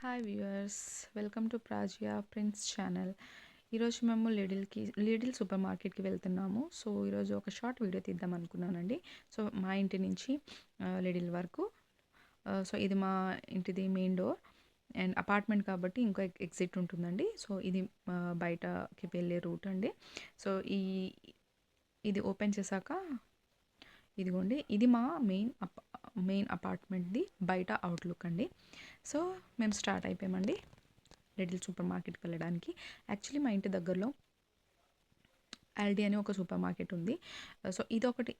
Hi viewers, welcome to Prajia prince channel. ఈరోజు మేము Liddell super మార్కెట్కి వెళ్తున్నాము. సో ఈరోజు ఒక షార్ట్ వీడియో తీద్దాం అనుకున్నానండి. సో మా ఇంటి నుంచి లిడిల్ వరకు. సో ఇది మా ఇంటిది మెయిన్ డోర్ అండ్ అపార్ట్మెంట్ కాబట్టి ఇంకో ఎగ్జిట్ ఉంటుందండి. సో ఇది బయటకి వెళ్ళే రూట్ అండి. సో ఇది ఓపెన్ చేశాక ఇదిగోండి, ఇది మా మెయిన్ అపార్ట్మెంట్ది బయట అవుట్లుక్ అండి. సో మేము స్టార్ట్ అయిపోయామండి లిటిల్ సూపర్ మార్కెట్కి వెళ్ళడానికి. యాక్చువల్లీ మా ఇంటి దగ్గరలో ఆల్డీ అని ఒక సూపర్ మార్కెట్ ఉంది. సో ఇది ఒకటి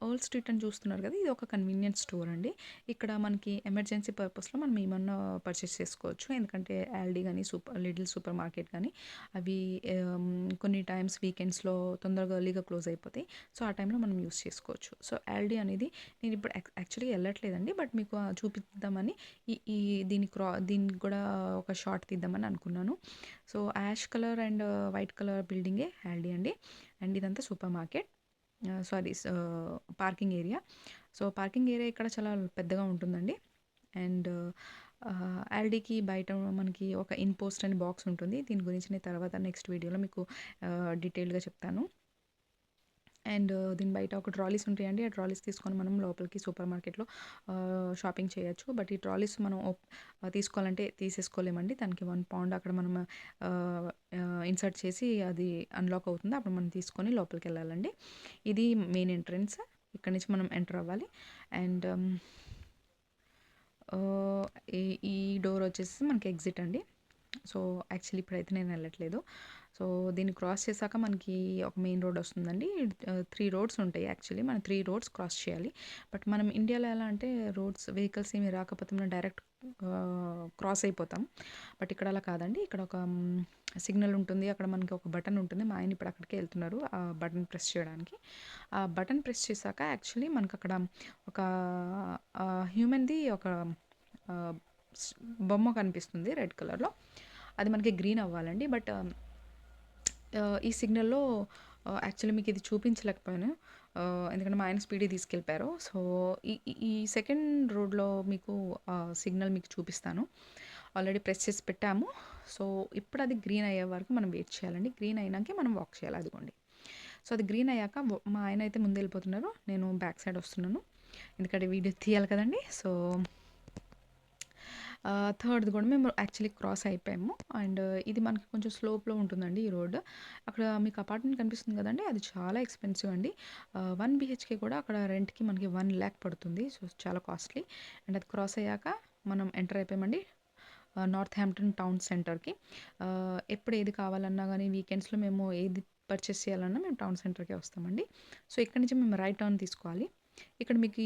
ఓల్డ్ స్ట్రీట్ అని చూస్తున్నారు కదా, ఇది ఒక కన్వీనియన్స్ స్టోర్ అండి. ఇక్కడ మనకి ఎమర్జెన్సీ పర్పస్లో మనం ఏమన్నా పర్చేస్ చేసుకోవచ్చు. ఎందుకంటే ఆల్డీ కానీ లిటిల్ సూపర్ మార్కెట్ కానీ అవి కొన్ని టైమ్స్ వీకెండ్స్లో తొందరగా ఎర్లీగా క్లోజ్ అయిపోతాయి. సో ఆ టైంలో మనం యూస్ చేసుకోవచ్చు. సో ఆల్డీ అనేది నేను ఇప్పుడు యాక్చువల్లీ వెళ్ళట్లేదండి, బట్ మీకు చూపిద్దామని ఈ దీనికి కూడా ఒక షార్ట్ తీద్దామని అనుకున్నాను. So ash colour and white colour బిల్డింగే ఆల్డీ అండి. అండ్ ఇదంతా super market, sorry parking area. So parking area ఇక్కడ చాలా పెద్దగా ఉంటుందండి. అండ్ ఆల్డీకి బయట మనకి ఒక ఇన్పోస్ట్ అని బాక్స్ ఉంటుంది. దీని గురించి నేను తర్వాత నెక్స్ట్ వీడియోలో మీకు డీటెయిల్గా చెప్తాను. అండ్ దీని బయట ఒక ట్రాలీస్ ఉంటాయండి. ఆ ట్రాలీస్ తీసుకొని మనం లోపలికి సూపర్ మార్కెట్లో షాపింగ్ చేయొచ్చు. బట్ ఈ ట్రాలీస్ మనం తీసుకోవాలంటే తీసేసుకోలేమండి. దానికి £1 అక్కడ మనం ఇన్సర్ట్ చేసి అది అన్లాక్ అవుతుంది. అప్పుడు మనం తీసుకొని లోపలికి వెళ్ళాలండి. ఇది మెయిన్ ఎంట్రన్స్. ఇక్కడ నుంచి మనం ఎంటర్ అవ్వాలి. అండ్ ఈ డోర్ వచ్చేసి మనకి ఎగ్జిట్ అండి. సో యాక్చువల్లీ ఇప్పుడైతే నేను వెళ్ళట్లేదు. సో దీన్ని క్రాస్ చేశాక మనకి ఒక మెయిన్ రోడ్ వస్తుందండి. 3 రోడ్స్ ఉంటాయి. యాక్చువల్లీ మనం 3 రోడ్స్ క్రాస్ చేయాలి. బట్ మనం ఇండియాలో ఎలా అంటే వెహికల్స్ ఏమి రాకపోతే మనం డైరెక్ట్ క్రాస్ అయిపోతాం. బట్ ఇక్కడ అలా కాదండి. ఇక్కడ ఒక సిగ్నల్ ఉంటుంది. అక్కడ మనకి ఒక బటన్ ఉంటుంది. మా ఆయన ఇప్పుడు అక్కడికే వెళ్తున్నారు ఆ బటన్ ప్రెస్ చేయడానికి. ఆ బటన్ ప్రెస్ చేశాక యాక్చువల్లీ మనకు అక్కడ ఒక హ్యూమన్ది ఒక బొమ్మ కనిపిస్తుంది రెడ్ కలర్లో. అది మనకి గ్రీన్ అవ్వాలండి. బట్ ఈ సిగ్నల్లో యాక్చువల్లీ మీకు ఇది చూపించలేకపోయాను, ఎందుకంటే మా ఆయన స్పీడ్గా తీసుకెళ్ళిపోయారు. సో ఈ సెకండ్ రోడ్లో మీకు సిగ్నల్ మీకు చూపిస్తాను. ఆల్రెడీ ప్రెస్ చేసి పెట్టాము. సో ఇప్పుడు అది గ్రీన్ అయ్యే వరకు మనం వెయిట్ చేయాలండి. గ్రీన్ అయినాకే మనం వాక్ చేయాలి. అదిగోండి. సో అది గ్రీన్ అయ్యాక మా ఆయన అయితే ముందు వెళ్ళిపోతున్నారు, నేను బ్యాక్ సైడ్ వస్తున్నాను. ఎందుకంటే వీడియో తీయాలి కదండి. సో థర్డ్ది కూడా మేము యాక్చువల్లీ క్రాస్ అయిపోయాము. అండ్ ఇది మనకి కొంచెం స్లోప్లో ఉంటుందండి ఈ రోడ్. అక్కడ మీకు అపార్ట్మెంట్ కనిపిస్తుంది కదండి, అది చాలా ఎక్స్పెన్సివ్ అండి. 1 BHK కూడా అక్కడ రెంట్కి మనకి 1 lakh పడుతుంది. సో చాలా కాస్ట్లీ. అండ్ అది క్రాస్ అయ్యాక మనం ఎంటర్ అయిపోయామండి నార్త్ హ్యాంప్టన్ టౌన్ సెంటర్కి. ఎప్పుడు ఏది కావాలన్నా కానీ వీకెండ్స్లో మేము ఏది పర్చేస్ చేయాలన్నా మేము టౌన్ సెంటర్కే వస్తామండి. సో ఇక్కడ నుంచి మేము రైట్ టర్న్ తీసుకోవాలి. ఇక్కడ మీకు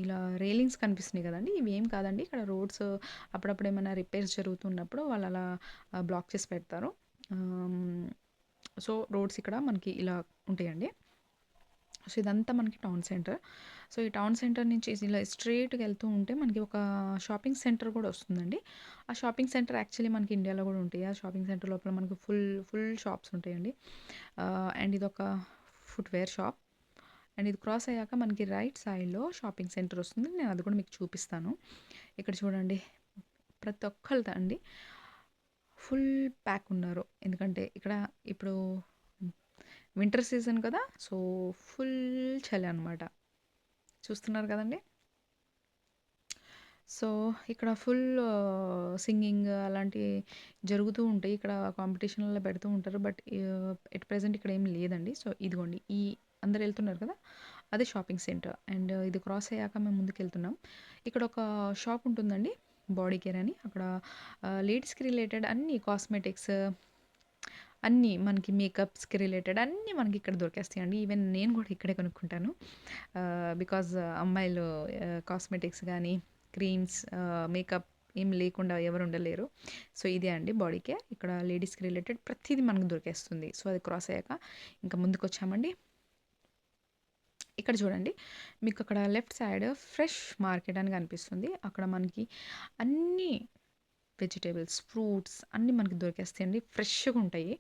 ఇలా రైలింగ్స్ కనిపిస్తున్నాయి కదండి, ఇవి ఏం కాదండి. ఇక్కడ రోడ్స్ అప్పుడప్పుడు ఏమైనా రిపేర్స్ జరుగుతున్నప్పుడు వాళ్ళు అలా బ్లాక్ చేసి పెడతారు. సో రోడ్స్ ఇక్కడ మనకి ఇలా ఉంటాయండి. సో ఇదంతా మనకి టౌన్ సెంటర్. సో ఈ టౌన్ సెంటర్ నుంచి ఇలా స్ట్రైట్గా వెళ్తూ ఉంటే మనకి ఒక షాపింగ్ సెంటర్ కూడా వస్తుందండి. ఆ షాపింగ్ సెంటర్ యాక్చువల్లీ మనకి ఇండియాలో కూడా ఉంటాయి. ఆ షాపింగ్ సెంటర్ లోపల మనకు ఫుల్ షాప్స్ ఉంటాయండి. అండ్ ఇది ఒక ఫుట్వేర్ షాప్. అండ్ ఇది క్రాస్ అయ్యాక మనకి రైట్ సైడ్లో షాపింగ్ సెంటర్ వస్తుంది. నేను అది కూడా మీకు చూపిస్తాను. ఇక్కడ చూడండి, ప్రతి ఒక్కళ్ళు అండి ఫుల్ ప్యాక్ ఉన్నారు. ఎందుకంటే ఇక్కడ ఇప్పుడు వింటర్ సీజన్ కదా, సో ఫుల్ చలి అనమాట. చూస్తున్నారు కదండి. సో ఇక్కడ ఫుల్ సింగింగ్ అలాంటివి జరుగుతూ ఉంటాయి. ఇక్కడ కాంపిటీషన్లలో పెడుతూ ఉంటారు. బట్ ఎట్ ప్రెజెంట్ ఇక్కడ ఏం లేదండి. సో ఇదిగోండి, అందరు వెళ్తున్నారు కదా, అదే షాపింగ్ సెంటర్. అండ్ ఇది క్రాస్ అయ్యాక మేము ముందుకు వెళ్తున్నాం. ఇక్కడ ఒక షాప్ ఉంటుందండి, బాడీ కేర్ అని. అక్కడ లేడీస్కి రిలేటెడ్ అన్ని కాస్మెటిక్స్, అన్నీ మనకి మేకప్స్కి రిలేటెడ్ అన్నీ మనకి ఇక్కడ దొరికేస్తాయండి. ఈవెన్ నేను కూడా ఇక్కడే కొనుక్కుంటాను. బికాజ్ అమ్మాయిలు కాస్మెటిక్స్ కానీ క్రీమ్స్, మేకప్ ఏం లేకుండా ఎవరు ఉండలేరు. సో ఇదే అండి బాడీ కేర్. ఇక్కడ లేడీస్కి రిలేటెడ్ ప్రతిదీ మనకు దొరికేస్తుంది. సో అది క్రాస్ అయ్యాక ఇంకా ముందుకు వచ్చామండి. ఇక్కడ చూడండి, మీకు అక్కడ లెఫ్ట్ సైడ్ ఫ్రెష్ మార్కెట్ అని కనిపిస్తుంది. అక్కడ మనకి అన్నీ వెజిటేబుల్స్, ఫ్రూట్స్ అన్నీ మనకి దొరికేస్తాయండి. ఫ్రెష్గా ఉంటాయి.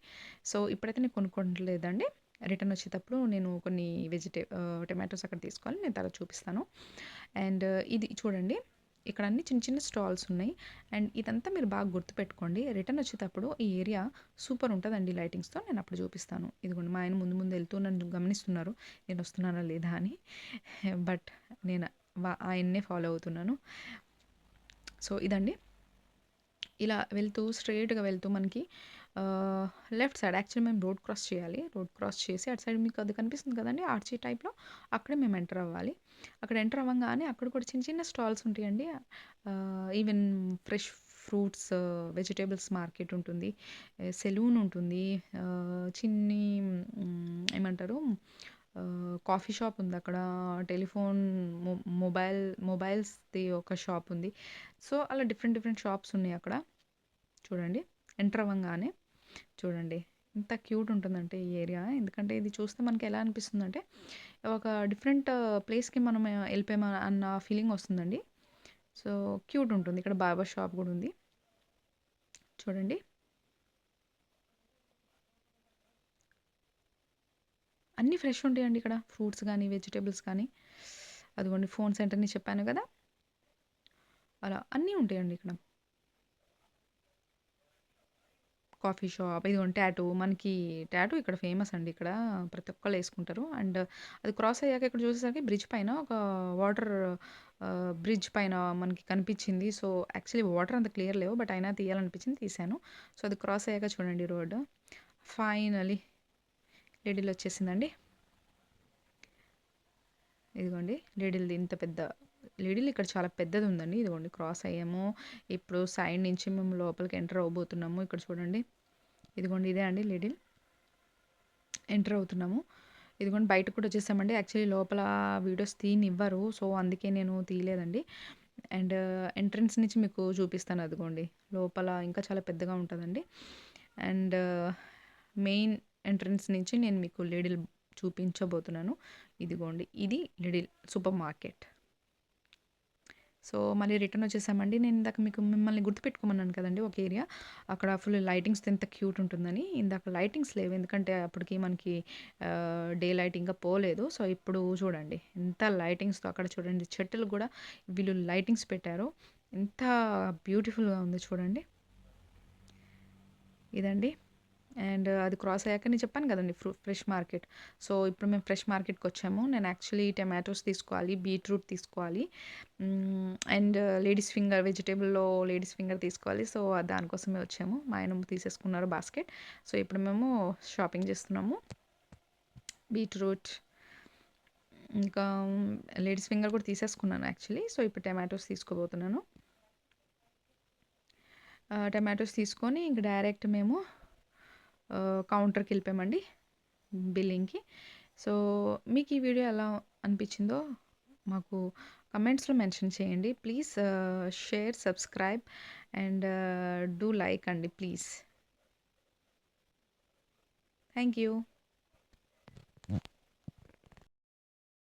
సో ఇప్పుడైతే నేను కొనుక్కోవట్లేదండి. రిటర్న్ వచ్చేటప్పుడు నేను కొన్ని టమాటోస్ అక్కడ తీసుకోవాలి, నేను తర్వాత చూపిస్తాను. అండ్ ఇది చూడండి, ఇక్కడ అన్ని చిన్న చిన్న స్టాల్స్ ఉన్నాయి. అండ్ ఇదంతా మీరు బాగా గుర్తుపెట్టుకోండి. రిటర్న్ వచ్చేటప్పుడు ఈ ఏరియా సూపర్ ఉంటదండి లైటింగ్స్‌తో. నేను అప్పుడు చూపిస్తాను. ఇదిగోండి మా ఆయన ముందు ముందు వెళ్తూ నన్ను గమనిస్తున్నారు. నేను వస్తున్నానా లేదా అని. బట్ నేను ఆయన్నే ఫాలో అవుతున్నాను. సో ఇదండి. ఇలా వెళ్తూ స్ట్రెయిట్‌గా వెళ్తూ మనకి లెఫ్ట్ సైడ్ యాక్చువల్లీ మేము రోడ్ క్రాస్ చేయాలి. రోడ్ క్రాస్ చేసి అటు సైడ్ మీకు అది కనిపిస్తుంది కదండీ! ఆర్చీ టైప్‌లో అక్కడే మేము ఎంటర్ అవ్వాలి. అక్కడ ఎంటర్ అవ్వంగానే అక్కడ కూడా చిన్న చిన్న స్టాల్స్ ఉంటాయండి. Even fresh fruits, vegetables market ఉంటుంది. సెలూన్ ఉంటుంది. చిన్ని ఏమంటారు కాఫీ షాప్ ఉందక్కడ. టెలిఫోన్ మొ మొబైల్ మొబైల్స్‌ది ఒక షాప్ ఉంది. సో, అలా డిఫరెంట్ డిఫరెంట్ షాప్స్ ఉన్నాయి అక్కడ. చూడండి. ఎంటర్ అవ్వంగానే చూడండి. ఎంత క్యూట్ ఉంటుందంటే ఈ ఏరియా. ఎందుకంటే ఇది చూస్తే మనకి ఎలా అనిపిస్తుందంటే ఒక డిఫరెంట్ ప్లేస్‌కి మనం ఎళ్ళిపోయామా అన్న ఫీలింగ్ వస్తుందండి. సో, క్యూట్ ఉంటుంది. ఇక్కడ బార్బర్ షాప్ గూడా ఉంది. చూడండి. అన్నీ ఫ్రెష్ ఉంటాయండి ఇక్కడ. ఫ్రూట్స్ గానీ, వెజిటబుల్స్ కానీ. అదిగోండి ఫోన్ సెంటర్‌ని చెప్పాను గదా! అలా అన్నీ ఉంటాయండి ఇక్కడ. కాఫీ షాప్, ఇదిగోండి టాటూ. మనకి టాటూ ఇక్కడ ఫేమస్ అండి. ఇక్కడ ప్రతి ఒక్కళ్ళు యేసుకుంటారు. అండ్ అది క్రాస్ అయ్యాక ఇక్కడ చూసేసరికి బ్రిడ్జ్ పైన ఒక వాటర్ బ్రిడ్జ్ పైన మనకి కనిపించింది. సో, యాక్చువల్లీ వాటర్ అంత క్లియర్ లేవు. బట్ అయినా తీయాలనిపించింది తీశాను. సో, అది క్రాస్ అయ్యాక చూడండి రోడ్. ఫైనల్లీ లిడిల్ వచ్చేసిందండి. ఇదిగోండి లిడిల్‌ది ఇంత పెద్ద లిడిల్ ఇక్కడ చాలా పెద్దది ఉందండి. ఇదిగోండి క్రాస్ అయ్యాము. ఇప్పుడు సైడ్ నుంచి మేము లోపలికి ఎంటర్ అవ్వబోతున్నాము. ఇక్కడ చూడండి. ఇదిగోండి ఇదే అండి లిడిల్. ఎంటర్ అవుతున్నాము. ఇదిగోండి బయటకు కూడా వచ్చేసామండి. యాక్చువల్లీ లోపల వీడియోస్ తీయనివ్వరు. సో, అందుకే నేను తీయలేదండి. అండ్ ఎంట్రన్స్ నుంచి మీకు చూపిస్తాను అదిగోండి. లోపల ఇంకా చాలా పెద్దగా ఉంటదండి. అండ్ మెయిన్ ఎంట్రన్స్ నుంచి నేను మీకు లిడిల్ చూపించబోతున్నాను. ఇదిగోండి. ఇది లిడిల్ సూపర్ మార్కెట్. సో, మళ్ళీ రిటర్న్ వచ్చేసామండి. నేను ఇందాక మీకు మిమ్మల్ని గుర్తుపెట్టుకోమన్నాను కదండీ ఒక ఏరియా. అక్కడ ఫుల్ లైటింగ్స్‌తో ఎంత క్యూట్ ఉంటుందని. ఇందాక లైటింగ్స్ లేవు. ఎందుకంటే అప్పటికి మనకి డే లైట్ ఇంకా పోలేదు. సో, ఇప్పుడు చూడండి ఎంత లైటింగ్స్‌తో అక్కడ చూడండి చెట్టులు గూడా వీళ్ళు లైటింగ్స్ పెట్టారు. ఎంత బ్యూటిఫుల్‌గా ఉందో చూడండి. ఇదండి. అండ్ అది క్రాస్ అయ్యాక నేను చెప్పాను కదండీ ఫ్రెష్ మార్కెట్. సో, ఇప్పుడు మేము ఫ్రెష్ మార్కెట్‌కొచ్చాము. నేను యాక్చువల్లీ టమాటోస్ తీసుకోవాలి, బీట్రూట్ తీసుకోవాలి. అండ్ లేడీస్ ఫింగర్ వెజిటబుల్‌లో లేడీస్ ఫింగర్ తీసుకోవాలి. సో, దానికోసమే వచ్చాము. మా ఆయన తీసేసుకున్నారు బాస్కెట్. సో, ఇప్పుడు మేము షాపింగ్ చేస్తున్నాము. బీట్రూట్ ఇంకా లేడీస్ ఫింగర్ కూడా తీసేసుకున్నాను యాక్చువల్లీ. సో, ఇప్పుడు టమాటోస్ తీసుకోబోతున్నాను. టమాటోస్ తీసుకొని ఇంక డైరెక్ట్ మేము కౌంటర్‌కి వెళ్ళిపోయామండి బిల్లింగ్‌కి. సో, మీకు ఈ వీడియో ఎలా అనిపించిందో మాకు కమెంట్స్‌లో మెన్షన్ చేయండి. Please share, subscribe and do like అండి ప్లీజ్. Thank you.